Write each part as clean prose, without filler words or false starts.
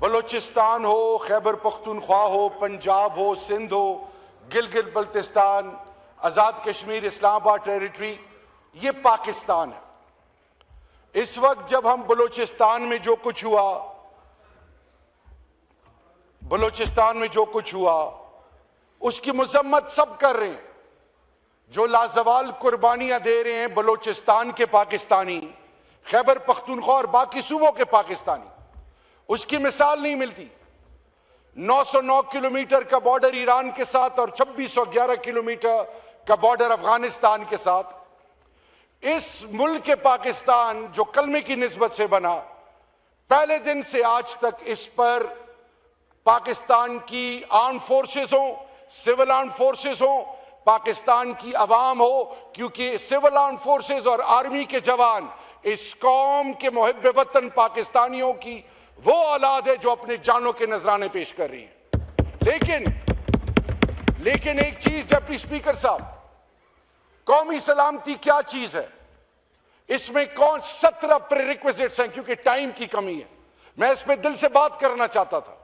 बलूचिस्तान हो, खैबर पख्तूनख्वा हो, पंजाब हो, सिंध हो, गिलगित बल्तिस्तान, आज़ाद कश्मीर, इस्लामाबाद टेरिटरी, ये पाकिस्तान है। इस वक्त जब हम बलूचिस्तान में जो कुछ हुआ, बलूचिस्तान में जो कुछ हुआ उसकी मजम्मत सब कर रहे हैं। जो लाजवाल कुर्बानियां दे रहे हैं बलूचिस्तान के पाकिस्तानी, खैबर पख्तूनख्वा और बाकी सूबों के पाकिस्तानी, उसकी मिसाल नहीं मिलती। 909 किलोमीटर का बॉर्डर ईरान के साथ और 2611 किलोमीटर का बॉर्डर अफगानिस्तान के साथ। इस मुल्क के पाकिस्तान जो कलमे की निस्बत से बना, पहले दिन से आज तक इस पर पाकिस्तान की आर्म फोर्सेस हो, सिविल आर्म फोर्सेस हो, पाकिस्तान की अवाम हो, क्योंकि सिविल आर्म फोर्सेस और आर्मी के जवान इस कौम के मुहिब वतन पाकिस्तानियों की वो औलाद है जो अपने जानों के नजराने पेश कर रही है। लेकिन एक चीज डिप्टी स्पीकर साहब, कौमी सलामती क्या चीज है, इसमें कौन 17 प्रीरिक्विजिट्स हैं, क्योंकि टाइम की कमी है, मैं इस पे दिल से बात करना चाहता था।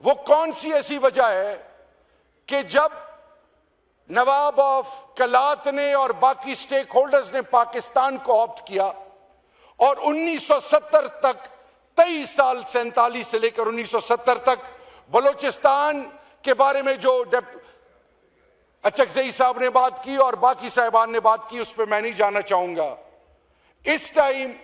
वो कौन सी ऐसी वजह है कि जब नवाब ऑफ कलात ने और बाकी स्टेक होल्डर्स ने पाकिस्तान को ऑप्ट किया और 1970 तक 23 साल 47 से लेकर 1970 तक बलूचिस्तान के बारे में जो अचकजई साहब ने बात की और बाकी साहिबान ने बात की, उस पर मैं नहीं जाना चाहूंगा। इस टाइम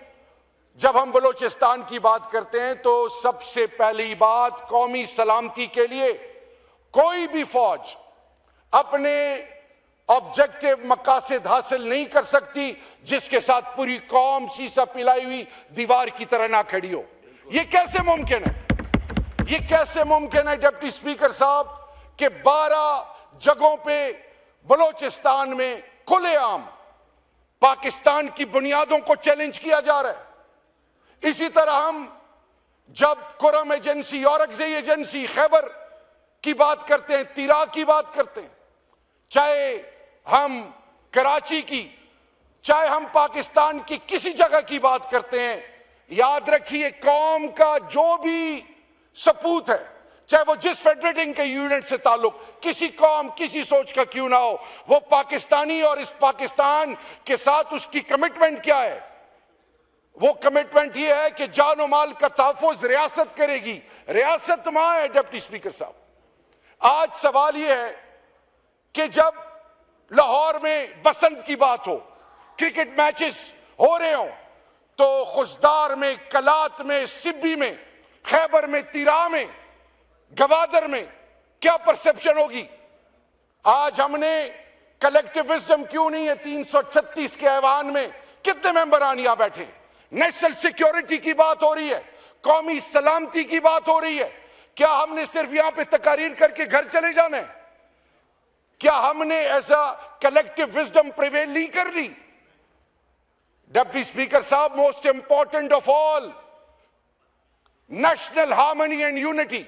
जब हम बलूचिस्तान की बात करते हैं तो सबसे पहली बात, कौमी सलामती के लिए कोई भी फौज अपने ऑब्जेक्टिव मकासद हासिल नहीं कर सकती जिसके साथ पूरी कौम सीसा पिलाई हुई दीवार की तरह ना खड़ी हो। ये कैसे मुमकिन है? ये कैसे मुमकिन है डिप्टी स्पीकर साहब कि 12 जगहों पे बलूचिस्तान में खुलेआम पाकिस्तान की बुनियादों को चैलेंज किया जा रहा है। इसी तरह हम जब कुरम एजेंसी, औरकज़ई एजेंसी, खैबर की बात करते हैं, तिरा की बात करते हैं, चाहे हम कराची की, चाहे हम पाकिस्तान की किसी जगह की बात करते हैं, याद रखिए कौम का जो भी सपूत है, चाहे वो जिस फेडरेटिंग के यूनिट से ताल्लुक किसी कौम, किसी सोच का क्यों ना हो, वो पाकिस्तानी, और इस पाकिस्तान के साथ उसकी कमिटमेंट क्या है? वो कमिटमेंट ये है कि जान और माल का तहफ़्फ़ुज़ रियासत करेगी। रियासत वहां है डिप्टी स्पीकर साहब। आज सवाल ये है कि जब लाहौर में बसंत की बात हो, क्रिकेट मैचेस हो रहे हो, तो खुशदार में, कलात में, सिब्बी में, खैबर में, तिरा में, गवादर में क्या परसेप्शन होगी? आज हमने कलेक्टिव विजडम क्यों नहीं है? 336 के ऐवान में कितने मेंबरान यहां बैठे? नेशनल सिक्योरिटी की बात हो रही है, कौमी सलामती की बात हो रही है। क्या हमने सिर्फ यहां पे तकारीर करके घर चले जाना है? क्या हमने ऐसा कलेक्टिव विजडम प्रिवेल नहीं कर ली? डिप्टी स्पीकर साहब, most important of all, national harmony and unity.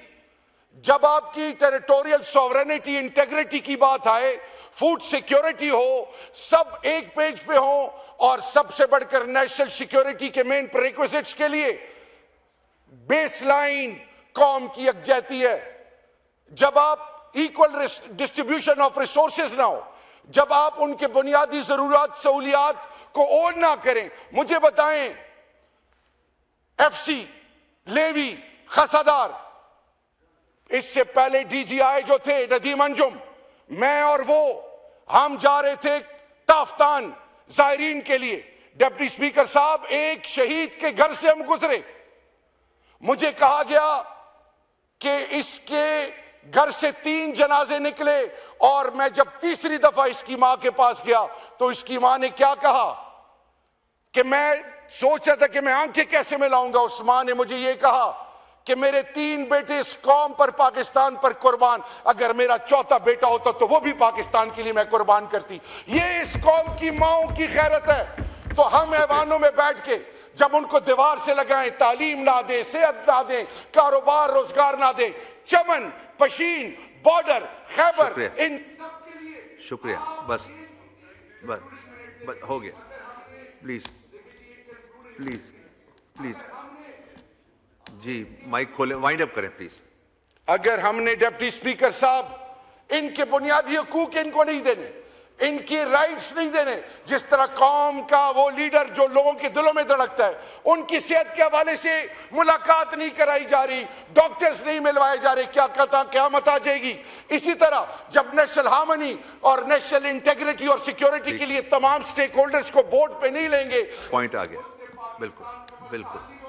जब आपकी टेरिटोरियल सॉवरेनिटी, इंटेग्रिटी की बात आए, फूड सिक्योरिटी हो, सब एक पेज पे हो, और सबसे बढ़कर नेशनल सिक्योरिटी के मेन प्रीरिक्विजिट्स के लिए बेसलाइन कौम की यकजहती है। जब आप इक्वल डिस्ट्रीब्यूशन ऑफ रिसोर्सेज ना हो, जब आप उनके बुनियादी जरूरत, सहूलियात को ओन ना करें, मुझे बताएं, एफसी, लेवी, खसादार, इससे पहले डीजीआई जो थे नदीम अंजुम, मैं और वो, हम जा रहे थे ताफ्तान जायरीन के लिए। डिप्टी स्पीकर साहब, एक शहीद के घर से हम गुजरे, मुझे कहा गया कि इसके घर से 3 जनाजे निकले, और मैं जब तीसरी दफा इसकी मां के पास गया तो इसकी मां ने क्या कहा कि मैं सोच रहा था कि मैं आंखें कैसे मिलाऊंगा। उस मां ने मुझे यह कहा कि मेरे 3 बेटे इस कौम पर, पाकिस्तान पर कुर्बान, अगर मेरा चौथा बेटा होता तो वो भी पाकिस्तान के लिए मैं कुर्बान करती। ये इस कौम की माओं की गैरत है। तो हम ऐवानों में बैठ के जब उनको दीवार से लगाएं, तालीम ना दे, सेहत ना दे, कारोबार रोजगार ना दे, चमन, पशीन, बॉर्डर, खैबर, इन सब के लिए। शुक्रिया, बस हो गया। प्लीज प्लीज प्लीज जी माइक खोले, वाइंड अप करें प्लीज। अगर हमने डिप्टी स्पीकर साहब इनके बुनियादी हकूक इनको नहीं देने, इनकी राइट्स नहीं देने, जिस तरह कौम का वो लीडर जो लोगों के दिलों में धड़कता है, उनकी सेहत के हवाले से मुलाकात नहीं कराई जा रही, डॉक्टर्स नहीं मिलवाए जा रहे, क्या कहता क़यामत आ जाएगी। इसी तरह जब नेशनल हार्मनी और नेशनल इंटेग्रिटी और सिक्योरिटी के लिए तमाम स्टेक होल्डर्स को बोर्ड पे नहीं लेंगे। पॉइंट आ गया, बिल्कुल बिल्कुल।